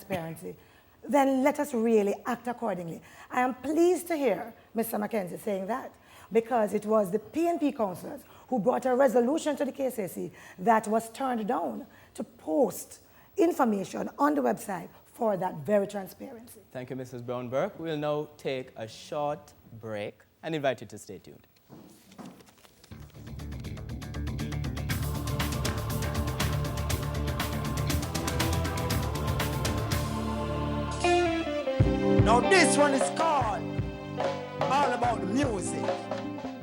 transparency, then let us really act accordingly. I am pleased to hear Mr. Mackenzie saying that, because it was the PNP councillors who brought a resolution to the KCC that was turned down to post information on the website for that very transparency. Thank you, Mrs. Brown-Burke. We'll now take a short break and invite you to stay tuned. Now this one is called All About the Music.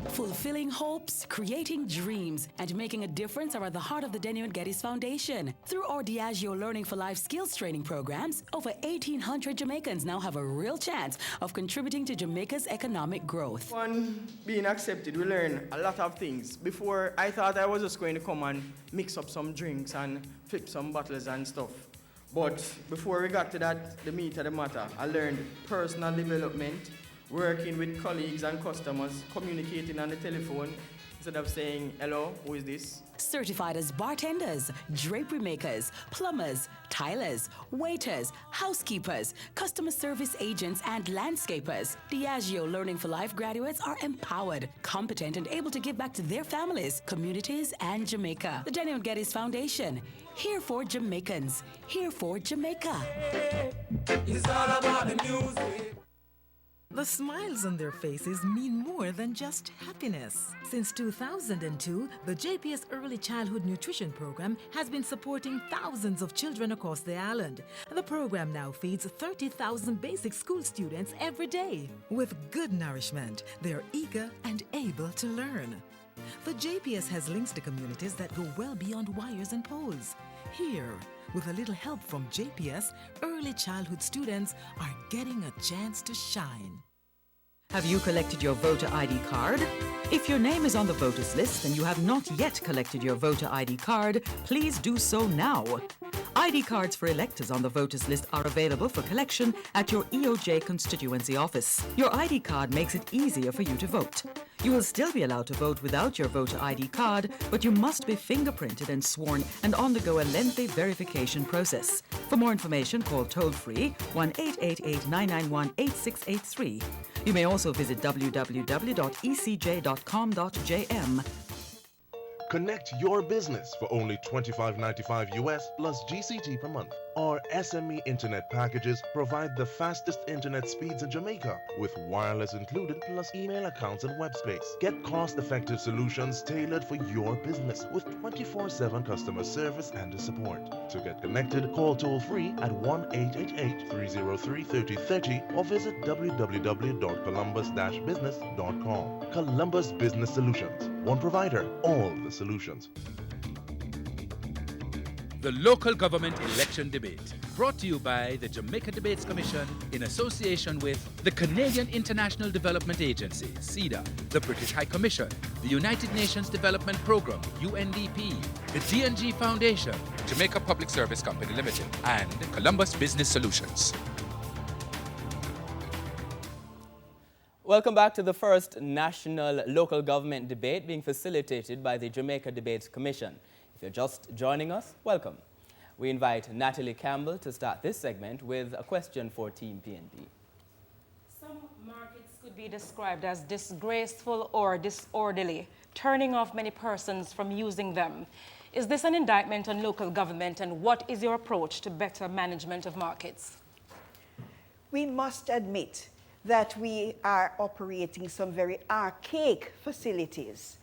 Fulfilling hopes, creating dreams, and making a difference are at the heart of the Denny and Geddes Foundation. Through our Diageo Learning for Life skills training programs, over 1,800 Jamaicans now have a real chance of contributing to Jamaica's economic growth. Upon being accepted, we learn a lot of things. Before, I thought I was just going to come and mix up some drinks and flip some bottles and stuff. But before we got to that, the meat of the matter, I learned personal development, working with colleagues and customers, communicating on the telephone instead of saying, hello, who is this? Certified as bartenders, drapery makers, plumbers, tilers, waiters, housekeepers, customer service agents, and landscapers, Diageo Learning for Life graduates are empowered, competent, and able to give back to their families, communities, and Jamaica. The Denny and Geddes Foundation, here for Jamaicans, here for Jamaica. It's all about the music. The smiles on their faces mean more than just happiness. Since 2002, the JPS Early Childhood Nutrition Program has been supporting thousands of children across the island. The program now feeds 30,000 basic school students every day. With good nourishment, they're eager and able to learn. The JPS has links to communities that go well beyond wires and poles. Here, with a little help from JPS, early childhood students are getting a chance to shine. Have you collected your voter ID card? If your name is on the voters list and you have not yet collected your voter ID card, please do so now. ID cards for electors on the voters list are available for collection at your EOJ constituency office. Your ID card makes it easier for you to vote. You will still be allowed to vote without your voter ID card, but you must be fingerprinted and sworn and undergo a lengthy verification process. For more information, call toll-free 1-888-991-8683. You may also visit www.ecj.com.jm. Connect your business for only $25.95 US plus GCT per month. Our SME internet packages provide the fastest internet speeds in Jamaica with wireless included plus email accounts and web space. Get cost-effective solutions tailored for your business with 24/7 customer service and support. To get connected, call toll-free at 1-888-303-3030 or visit www.columbus-business.com. Columbus Business Solutions. One provider, all the solutions. The Local Government Election Debate, brought to you by the Jamaica Debates Commission in association with the Canadian International Development Agency, CIDA, the British High Commission, the United Nations Development Programme, UNDP, the DNG Foundation, Jamaica Public Service Company Limited, and Columbus Business Solutions. Welcome back to the first national local government debate being facilitated by the Jamaica Debates Commission. If you're just joining us, welcome. We invite Natalie Campbell to start this segment with a question for Team PNP. Some markets could be described as disgraceful or disorderly, turning off many persons from using them. Is this an indictment on local government, and what is your approach to better management of markets? We must admit that we are operating some very archaic facilities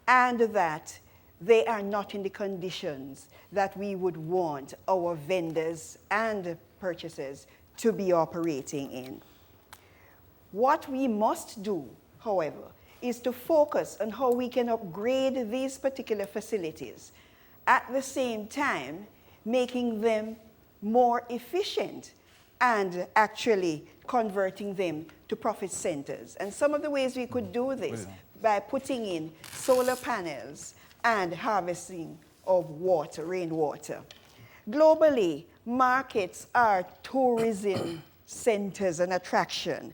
and that they are not in the conditions that we would want our vendors and purchasers to be operating in. What we must do, however, is to focus on how we can upgrade these particular facilities, at the same time making them more efficient and actually converting them to profit centers. And some of the ways we could do this by putting in solar panels and harvesting of water, rainwater. Globally, markets are tourism centers and attraction,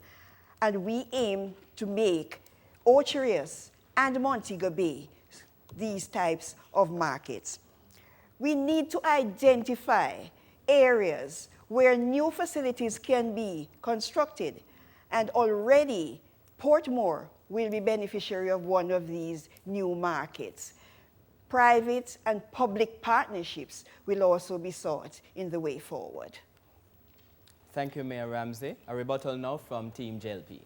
and we aim to make Ocherius and Montego Bay these types of markets. We need to identify areas where new facilities can be constructed. And already, Portmore will be beneficiary of one of these new markets. Private and public partnerships will also be sought in the way forward. Thank you, Mayor Ramsey. A rebuttal now from Team JLP.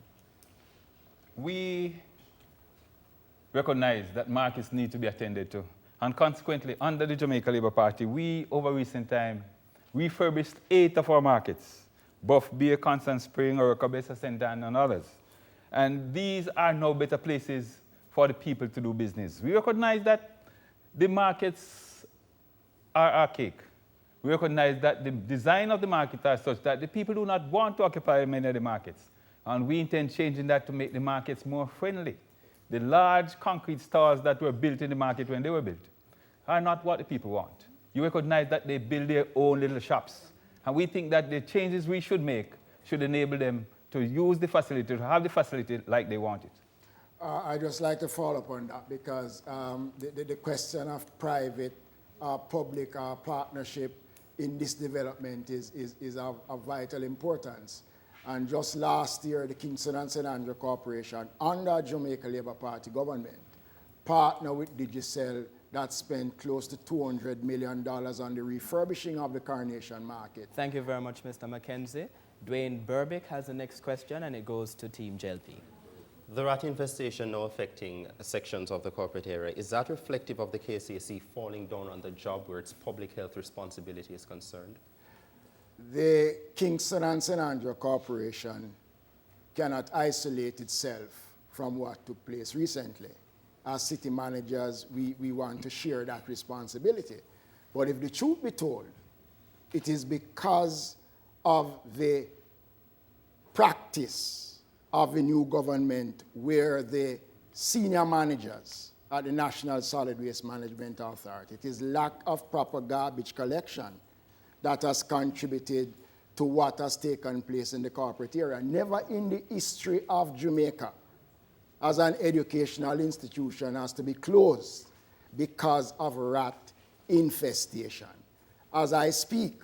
We recognize that markets need to be attended to. And consequently, under the Jamaica Labour Party, we, over recent time, refurbished 8 of our markets, Buff Bay, Constant Spring, Orocabessa, St. Anne, and others. And these are now better places for the people to do business. We recognize that the markets are archaic. We recognize that the design of the market are such that the people do not want to occupy many of the markets. And we intend changing that to make the markets more friendly. The large concrete stores that were built in the market when they were built are not what the people want. You recognize that they build their own little shops. And we think that the changes we should make should enable them to use the facility, to have the facility like they want it. I'd just like to follow up on that because the question of private, public partnership in this development is of vital importance. And just last year, the Kingston and St. Andrew Corporation, under Jamaica Labour Party government, partnered with Digicel that spent close to $200 million on the refurbishing of the Carnation Market. Thank you very much, Mr. Mackenzie. Dwayne Burbick has the next question, and it goes to Team JLP. The rat infestation now affecting sections of the corporate area, is that reflective of the KCAC falling down on the job where its public health responsibility is concerned? The Kingston and St. Andrew Corporation cannot isolate itself from what took place recently. As city managers, we want to share that responsibility. But if the truth be told, it is because of the practice of the new government where the senior managers at the National Solid Waste Management Authority, it is lack of proper garbage collection that has contributed to what has taken place in the corporate area. Never in the history of Jamaica as an educational institution has to be closed because of rat infestation. As I speak,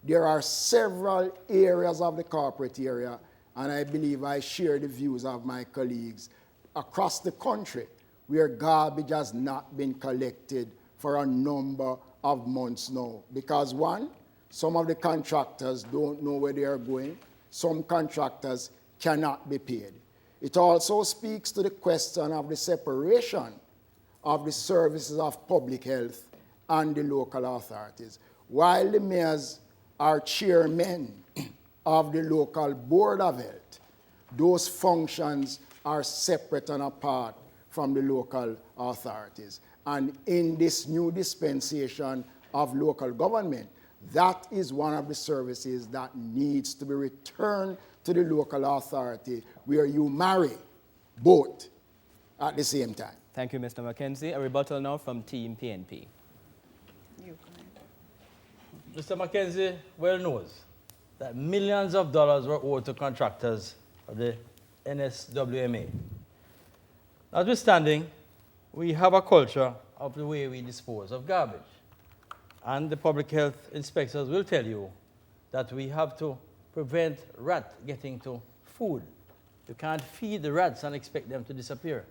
there are several areas of the corporate area, and I believe I share the views of my colleagues across the country where garbage has not been collected for a number of months now. Because one, some of the contractors don't know where they are going. Some contractors cannot be paid. It also speaks to the question of the separation of the services of public health and the local authorities. While the mayors are chairmen of the local board of health, those functions are separate and apart from the local authorities. And in this new dispensation of local government, that is one of the services that needs to be returned to the local authority where you marry both at the same time. Thank you, Mr. Mackenzie. A rebuttal now from Team PNP. Mr. Mackenzie well knows that millions of dollars were owed to contractors of the NSWMA. Notwithstanding, we have a culture of the way we dispose of garbage. And the public health inspectors will tell you that we have to prevent rats getting to food. You can't feed the rats and expect them to disappear.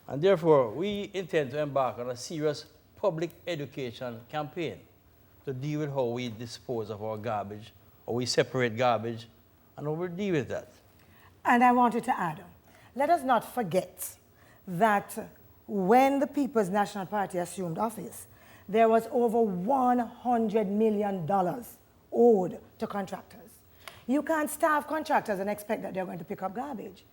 And therefore, we intend to embark on a serious public education campaign to deal with how we dispose of our garbage, or we separate garbage, and how we deal with that. And I wanted to add, let us not forget that when the People's National Party assumed office, there was over $100 million owed to contractors. You can't starve contractors and expect that they're going to pick up garbage.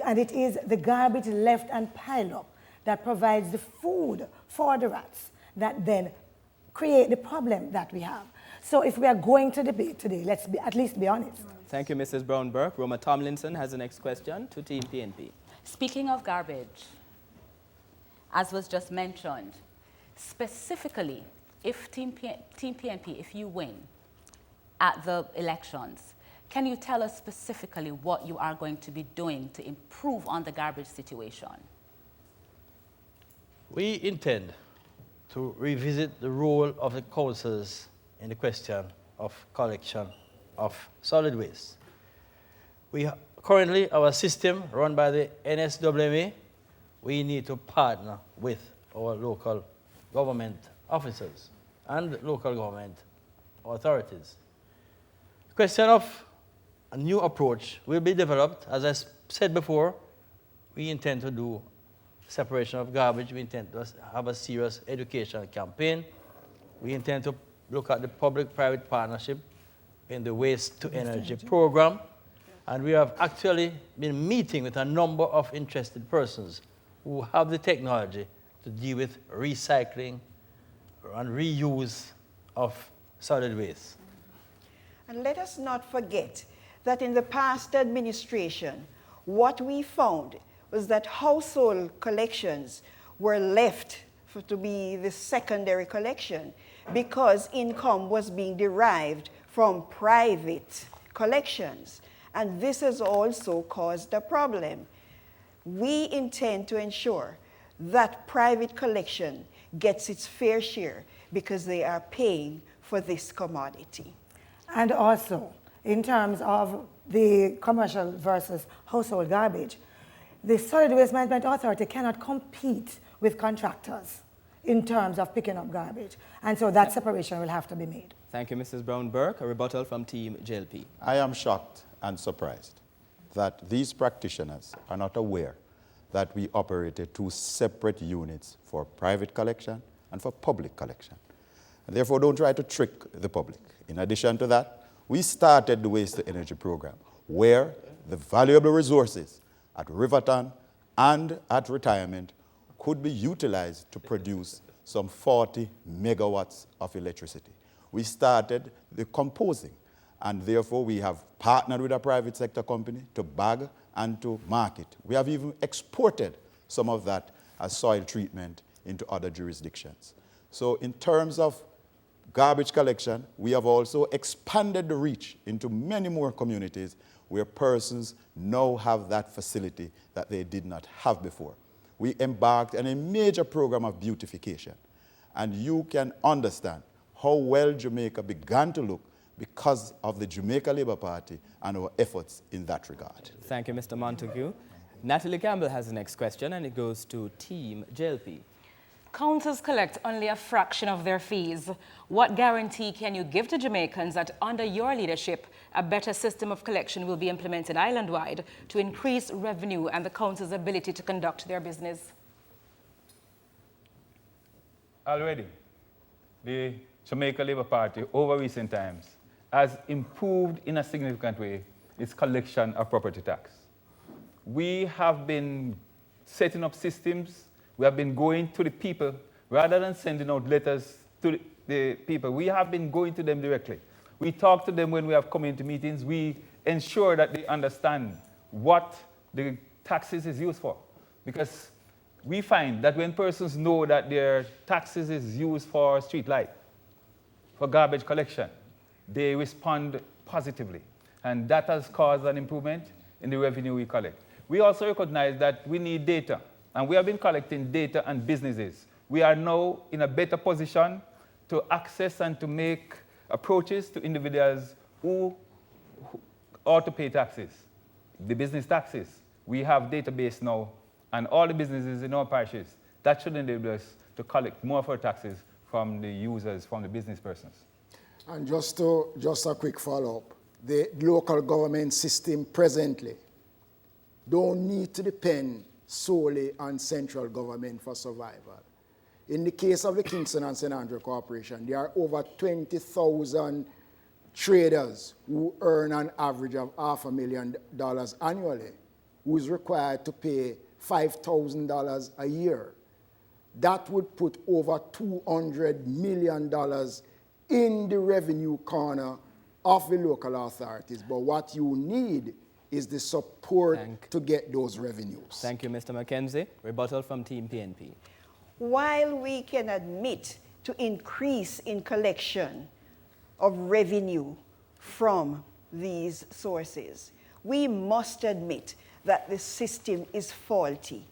And it is the garbage left and piled up that provides the food for the rats that then create the problem that we have. So if we are going to debate today, let's at least be honest. Thank you, Mrs. Brown-Burke. Roma Tomlinson has the next question to Team PNP. Speaking of garbage, as was just mentioned, specifically, if Team PNP, if you win at the elections, can you tell us specifically what you are going to be doing to improve on the garbage situation? We intend to revisit the role of the councils in the question of collection of solid waste. Currently, our system run by the NSWMA, we need to partner with our local government officers and local government authorities. The question of a new approach will be developed. As I said before, we intend to do separation of garbage. We intend to have a serious educational campaign. We intend to look at the public-private partnership in the waste-to-energy program. And we have actually been meeting with a number of interested persons who have the technology to deal with recycling and reuse of solid waste. And let us not forget that in the past administration, what we found was that household collections were left to be the secondary collection because income was being derived from private collections. And this has also caused a problem. We intend to ensure that private collection gets its fair share because they are paying for this commodity. And also, in terms of the commercial versus household garbage, the Solid Waste Management Authority cannot compete with contractors in terms of picking up garbage. And so that separation will have to be made. Thank you, Mrs. Brown-Burke. A rebuttal from Team JLP. I am shocked and surprised that these practitioners are not aware that we operated two separate units for private collection and for public collection. And therefore, don't try to trick the public. In addition to that, we started the waste-to-energy program, where the valuable resources at Riverton and at retirement could be utilized to produce some 40 megawatts of electricity. We started the composing, and therefore we have partnered with a private sector company to bag and to market. We have even exported some of that as soil treatment into other jurisdictions. So in terms of garbage collection, we have also expanded the reach into many more communities where persons now have that facility that they did not have before. We embarked on a major program of beautification, and you can understand how well Jamaica began to look because of the Jamaica Labour Party and our efforts in that regard. Thank you, Mr. Montague. Natalie Campbell has the next question, and it goes to Team JLP. Councils collect only a fraction of their fees. What guarantee can you give to Jamaicans that under your leadership, a better system of collection will be implemented island-wide to increase revenue and the council's ability to conduct their business? Already, the Jamaica Labour Party, over recent times, has improved in a significant way its collection of property tax. We have been setting up systems. We have been going to the people rather than sending out letters to the people. We have been going to them directly. We talk to them when we have community meetings. We ensure that they understand what the taxes is used for. Because we find that when persons know that their taxes is used for street light, for garbage collection, they respond positively. And that has caused an improvement in the revenue we collect. We also recognize that we need data. And we have been collecting data and businesses. We are now in a better position to access and to make approaches to individuals who ought to pay taxes, the business taxes. We have database now, and all the businesses in our parishes. That should enable us to collect more of our taxes from the users, from the business persons. And just a quick follow-up. The local government system presently don't need to depend solely on central government for survival. In the case of the Kingston and St. Andrew Corporation, there are over 20,000 traders who earn an average of $500,000 annually, who is required to pay $5,000 a year. That would put over $200 million in the revenue corner of the local authorities. But what you need is the support to get those revenues. Thank you, Mr. Mackenzie. Rebuttal from Team PNP. While we can admit to increase in collection of revenue from these sources, we must admit that the system is faulty.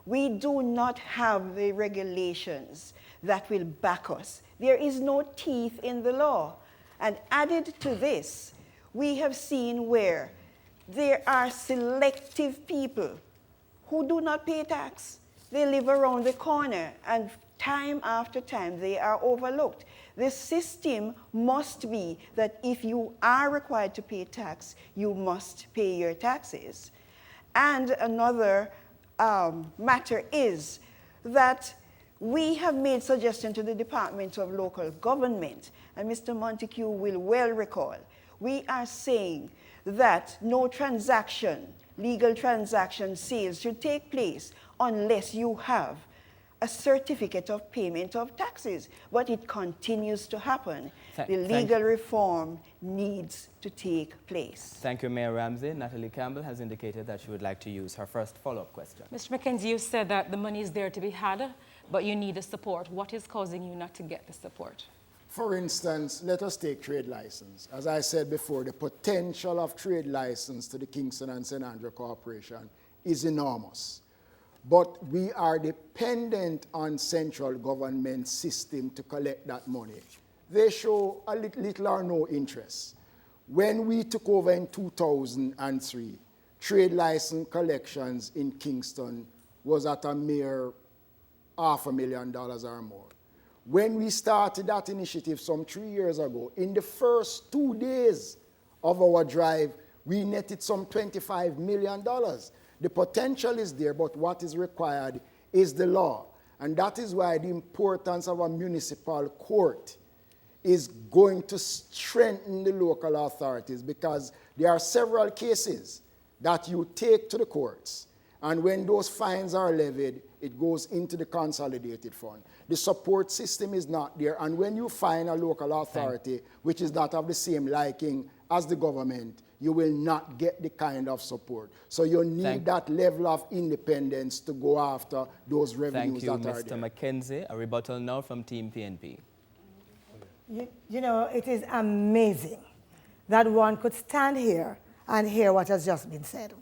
We do not have the regulations that will back us. There is no teeth in the law. And added to this, we have seen where there are selective people who do not pay tax. They live around the corner, and time after time they are overlooked. The system must be that if you are required to pay tax, you must pay your taxes. And another matter is that we have made suggestions to the Department of Local Government, and Mr. Montague will well recall, we are saying that no transaction, legal transaction sales should take place unless you have a certificate of payment of taxes. But it continues to happen. The legal reform needs to take place. Thank you, Mayor Ramsey. Natalie Campbell has indicated that she would like to use her first follow-up question. Mr. McKenzie, you said that the money is there to be had, but you need the support. What is causing you not to get the support? For instance, let us take trade license. As I said before, the potential of trade license to the Kingston and St. Andrew Corporation is enormous. But we are dependent on central government system to collect that money. They show a little or no interest. When we took over in 2003, trade license collections in Kingston was at a mere $500,000 or more. When we started that initiative some 3 years ago, in the first 2 days of our drive, we netted some $25 million. The potential is there, but what is required is the law. And that is why the importance of a municipal court is going to strengthen the local authorities, because there are several cases that you take to the courts. And when those fines are levied, it goes into the consolidated fund. The support system is not there. And when you find a local authority which is not of the same liking as the government, you will not get the kind of support. So you need that level of independence to go after those revenues that are there. Thank you, Mr. McKenzie. A rebuttal now from Team PNP. You know, it is amazing that one could stand here and hear what has just been said.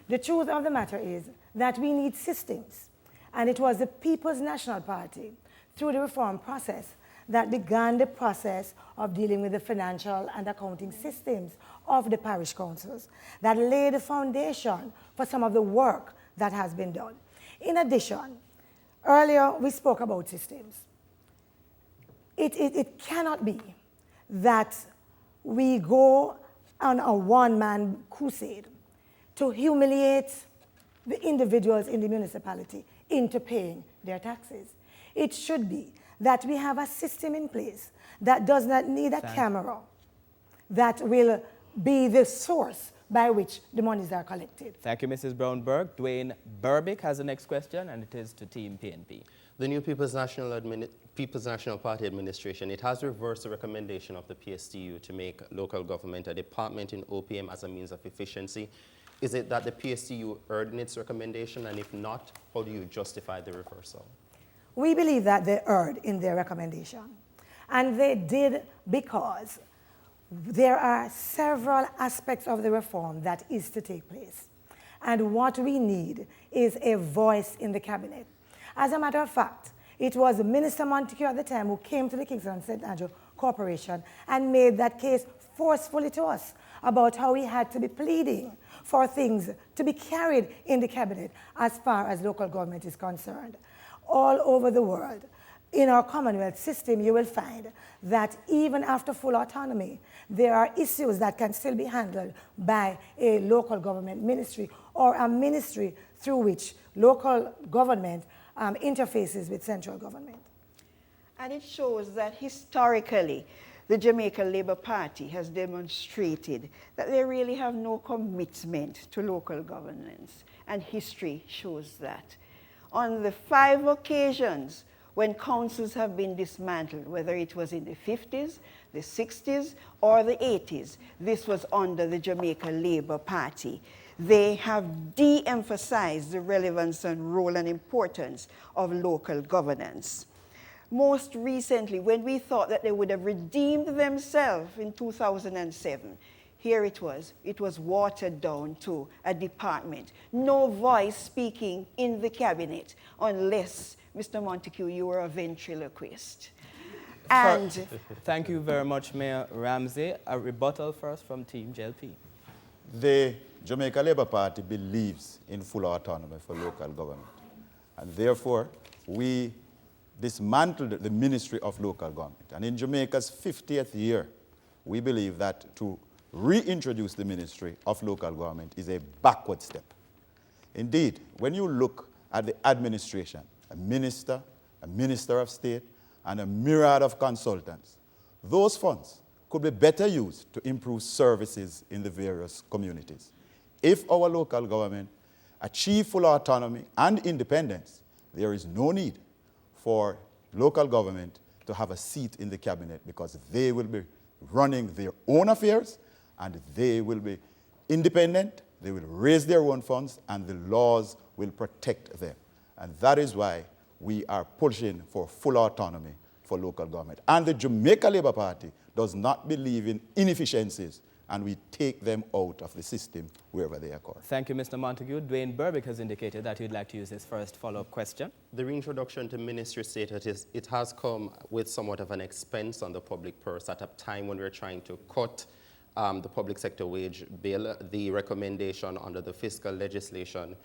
The truth of the matter is that we need systems. And it was the People's National Party, through the reform process, that began the process of dealing with the financial and accounting systems of the parish councils, that laid the foundation for some of the work that has been done. In addition, earlier we spoke about systems. It cannot be that we go on a one-man crusade to humiliate the individuals in the municipality into paying their taxes. It should be that we have a system in place that does not need a camera that will be the source by which the monies are collected. Thank you, Mrs. Brownberg. Dwayne Berbick has the next question, and it is to Team PNP. The new People's National Party administration, it has reversed the recommendation of the PSTU to make local government a department in OPM as a means of efficiency. Is it that the PSTU erred in its recommendation, and if not, how do you justify the reversal? We believe that they erred in their recommendation, and they did because there are several aspects of the reform that is to take place. And what we need is a voice in the cabinet. As a matter of fact, it was Minister Montague at the time who came to the Kingston and St. Andrew Corporation and made that case forcefully to us about how we had to be pleading for things to be carried in the cabinet as far as local government is concerned. All over the world, in our Commonwealth system, you will find that even after full autonomy, there are issues that can still be handled by a local government ministry or a ministry through which local government interfaces with central government. And it shows that historically, the Jamaica Labour Party has demonstrated that they really have no commitment to local governance, and history shows that. On the 5 occasions when councils have been dismantled, whether it was in the 50s, the 60s, or the 80s, this was under the Jamaica Labour Party. They have de-emphasized the relevance and role and importance of local governance. Most recently, when we thought that they would have redeemed themselves in 2007, here it was watered down to a department. No voice speaking in the cabinet unless, Mr. Montague, you were a ventriloquist. And Thank you very much, Mayor Ramsey. A rebuttal first from Team JLP. The Jamaica Labour Party believes in full autonomy for local government. And therefore, we dismantled the Ministry of Local Government. And in Jamaica's 50th year, we believe that to reintroduce the Ministry of Local Government is a backward step. Indeed, when you look at the administration, a minister of state, and a myriad of consultants, those funds could be better used to improve services in the various communities. If our local government achieve full autonomy and independence, there is no need for local government to have a seat in the cabinet because they will be running their own affairs and they will be independent, they will raise their own funds, and the laws will protect them. And that is why we are pushing for full autonomy for local government. And the Jamaica Labour Party does not believe in inefficiencies, and we take them out of the system wherever they occur. Thank you, Mr. Montague. Dwayne Burbick has indicated that he'd like to use his first follow-up question. The reintroduction to ministry status, it has come with somewhat of an expense on the public purse at a time when we're trying to cut the public sector wage bill. The recommendation under the fiscal legislation,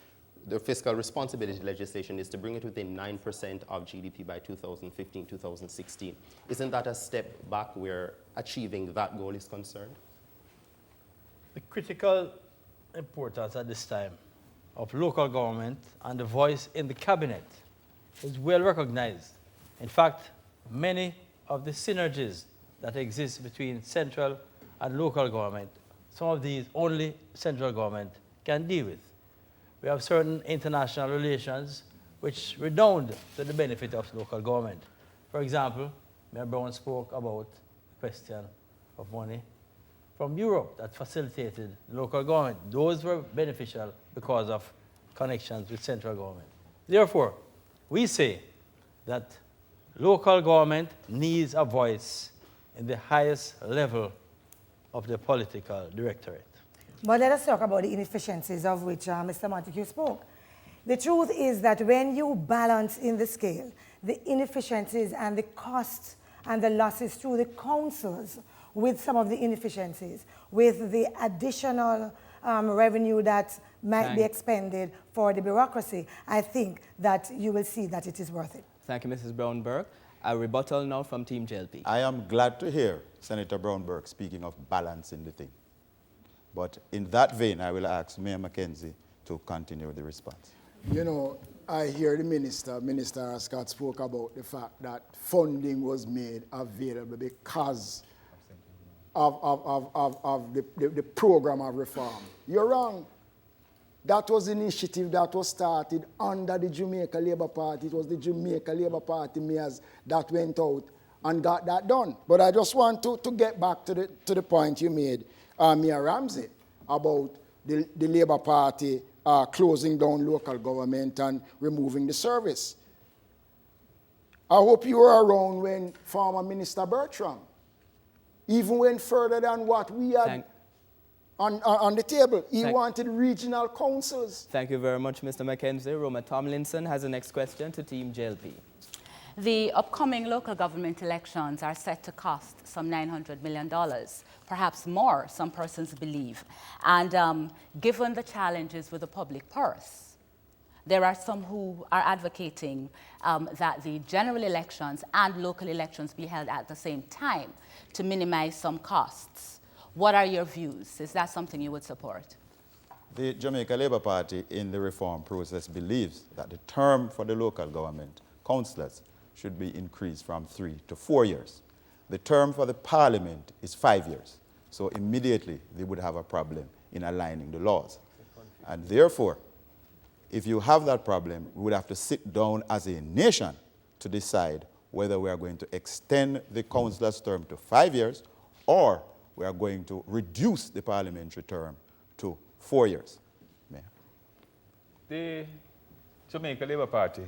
the fiscal responsibility legislation, is to bring it within 9% of GDP by 2015-2016. Isn't that a step back where achieving that goal is concerned? The critical importance at this time of local government and the voice in the cabinet is well recognized. In fact, many of the synergies that exist between central and local government, some of these only central government can deal with. We have certain international relations which redound to the benefit of local government. For example, Mayor Brown spoke about the question of money from Europe that facilitated local government. Those were beneficial because of connections with central government. Therefore, we say that local government needs a voice in the highest level of the political directorate. But let us talk about the inefficiencies of which Mr. Montague spoke. The truth is that when you balance in the scale the inefficiencies and the costs and the losses through the councils with some of the inefficiencies, with the additional revenue that might be expended for the bureaucracy, I think that you will see that it is worth it. Thank you, Mrs. Brown-Burke. A rebuttal now from Team JLP. I am glad to hear Senator Brown-Burke speaking of balancing the thing. But in that vein, I will ask Mayor Mackenzie to continue the response. You know, I hear the Minister Scott spoke about the fact that funding was made available because of the program of reform. You're wrong. That was an initiative that was started under the Jamaica Labour Party. It was the Jamaica Labour Party mayors that went out and got that done. But I just want to get back to the point you made, Mayor Ramsey, about the Labour Party closing down local government and removing the service. I hope you were around when former Minister Bertram even went further than what we had on the table. He wanted regional councils. Thank you very much, Mr. Mackenzie. Roma Tomlinson has the next question to Team JLP. The upcoming local government elections are set to cost some $900 million, perhaps more, some persons believe. And given the challenges with the public purse, there are some who are advocating that the general elections and local elections be held at the same time to minimize some costs. What are your views? Is that something you would support? The Jamaica Labour Party in the reform process believes that the term for the local government councillors should be increased from 3 to 4 years. The term for the parliament is 5 years. So immediately they would have a problem in aligning the laws. And therefore, if you have that problem, we would have to sit down as a nation to decide whether we are going to extend the councillor's term to 5 years or we are going to reduce the parliamentary term to 4 years. Mayor. The Jamaica Labour Party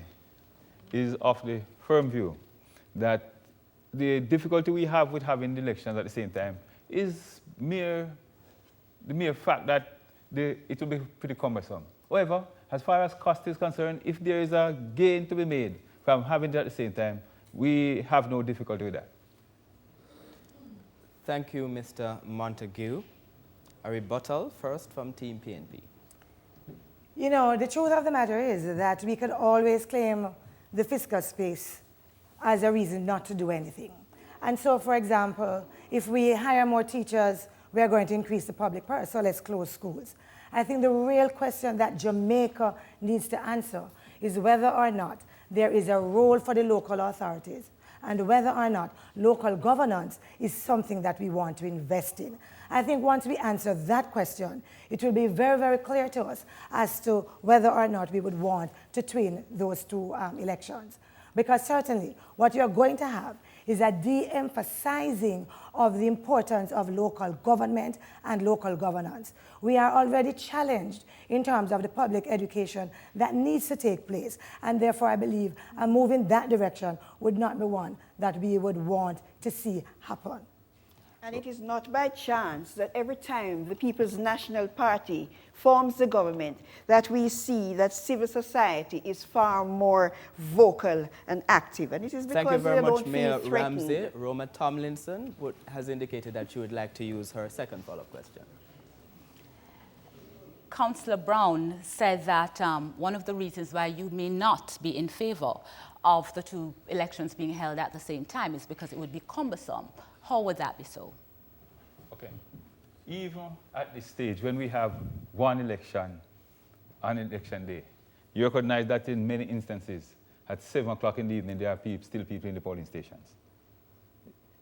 is of the firm view that the difficulty we have with having the elections at the same time is the mere fact that it will be pretty cumbersome. However, as far as cost is concerned, if there is a gain to be made from having it at the same time, we have no difficulty with that. Thank you, Mr. Montague. A rebuttal first from Team PNP. You know, the truth of the matter is that we could always claim the fiscal space as a reason not to do anything. And so, for example, if we hire more teachers, we are going to increase the public purse, so let's close schools. I think the real question that Jamaica needs to answer is whether or not there is a role for the local authorities and whether or not local governance is something that we want to invest in. I think once we answer that question, it will be very, very clear to us as to whether or not we would want to twin those two elections. Because certainly what you're going to have is a de-emphasizing of the importance of local government and local governance. We are already challenged in terms of the public education that needs to take place, and therefore I believe a move in that direction would not be one that we would want to see happen. And it is not by chance that every time the People's National Party forms the government that we see that civil society is far more vocal and active. And it is because Thank you very they much, don't Mayor feel threatened. Ramsey. Roma Tomlinson has indicated that she would like to use her second follow-up question. Councillor Brown said that one of the reasons why you may not be in favor of the two elections being held at the same time is because it would be cumbersome. How would that be so? Okay. Even at this stage, when we have one election on election day, you recognize that in many instances, at 7 o'clock in the evening, there are still people in the polling stations.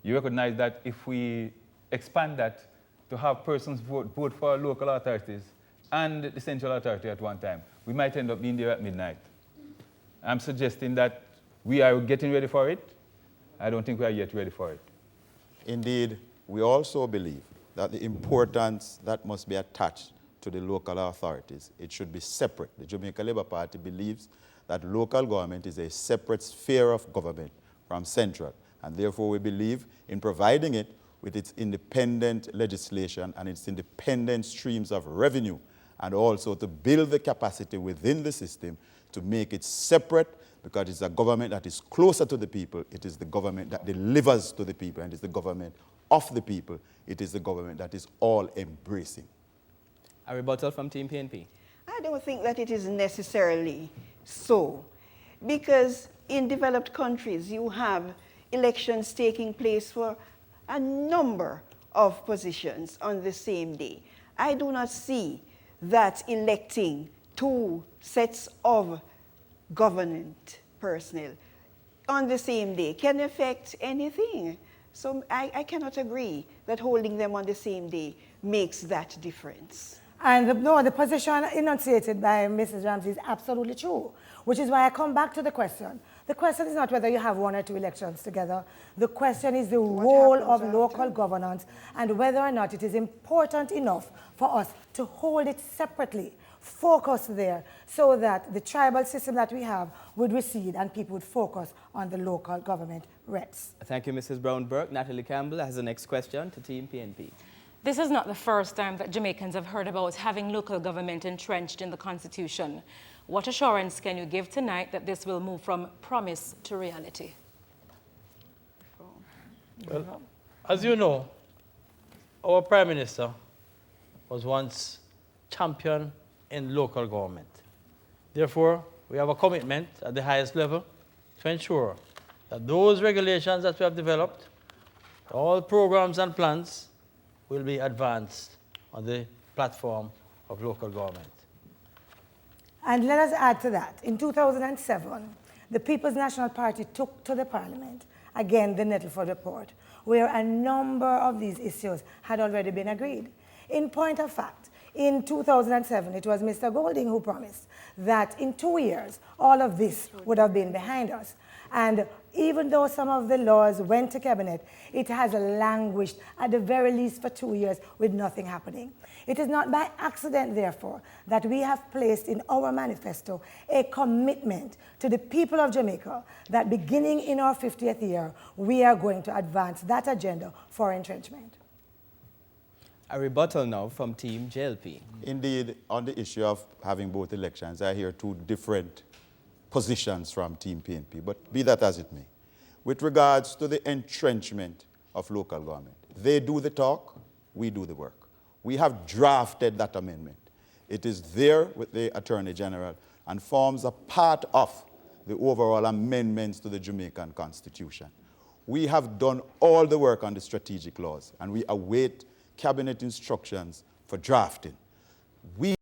You recognize that if we expand that to have persons vote for local authorities and the central authority at one time, we might end up being there at midnight. I'm suggesting that we are getting ready for it. I don't think we are yet ready for it. Indeed, we also believe that the importance that must be attached to the local authorities, it should be separate. The Jamaica Labour Party believes that local government is a separate sphere of government from central, and therefore we believe in providing it with its independent legislation and its independent streams of revenue, and also to build the capacity within the system to make it separate, because it's a government that is closer to the people. It is the government that delivers to the people, and it's the government of the people. It is the government that is all-embracing. A rebuttal from Team PNP. I don't think that it is necessarily so, because in developed countries you have elections taking place for a number of positions on the same day. I do not see that electing two sets of government personnel on the same day can affect anything. So I cannot agree that holding them on the same day makes that difference. And the position enunciated by Mrs. Ramsey is absolutely true, which is why I come back to the question. The question is not whether you have one or two elections together. The question is the role of local governance and whether or not it is important enough for us to hold it separately, focus there, so that the tribal system that we have would recede and people would focus on the local government reps. Thank you, Mrs. Brown-Burke. Natalie Campbell has the next question to Team PNP. This is not the first time that Jamaicans have heard about having local government entrenched in the Constitution. What assurance can you give tonight that this will move from promise to reality? Well, as you know, our Prime Minister was once champion in local government. Therefore, we have a commitment at the highest level to ensure that those regulations that we have developed, all programs and plans, will be advanced on the platform of local government. And let us add to that. In 2007, the People's National Party took to the Parliament, again, the Nettleford Report, where a number of these issues had already been agreed. In point of fact, in 2007, it was Mr. Golding who promised that in 2 years, all of this would have been behind us. And even though some of the laws went to Cabinet, it has languished at the very least for 2 years with nothing happening. It is not by accident, therefore, that we have placed in our manifesto a commitment to the people of Jamaica that beginning in our 50th year, we are going to advance that agenda for entrenchment. A rebuttal now from Team JLP. Indeed, on the issue of having both elections, I hear two different positions from Team PNP, but be that as it may. With regards to the entrenchment of local government, They do the talk, we do the work. We have drafted that amendment. It is there with the Attorney General and forms a part of the overall amendments to the Jamaican Constitution. We have done all the work on the strategic laws, and we await Cabinet instructions for drafting. We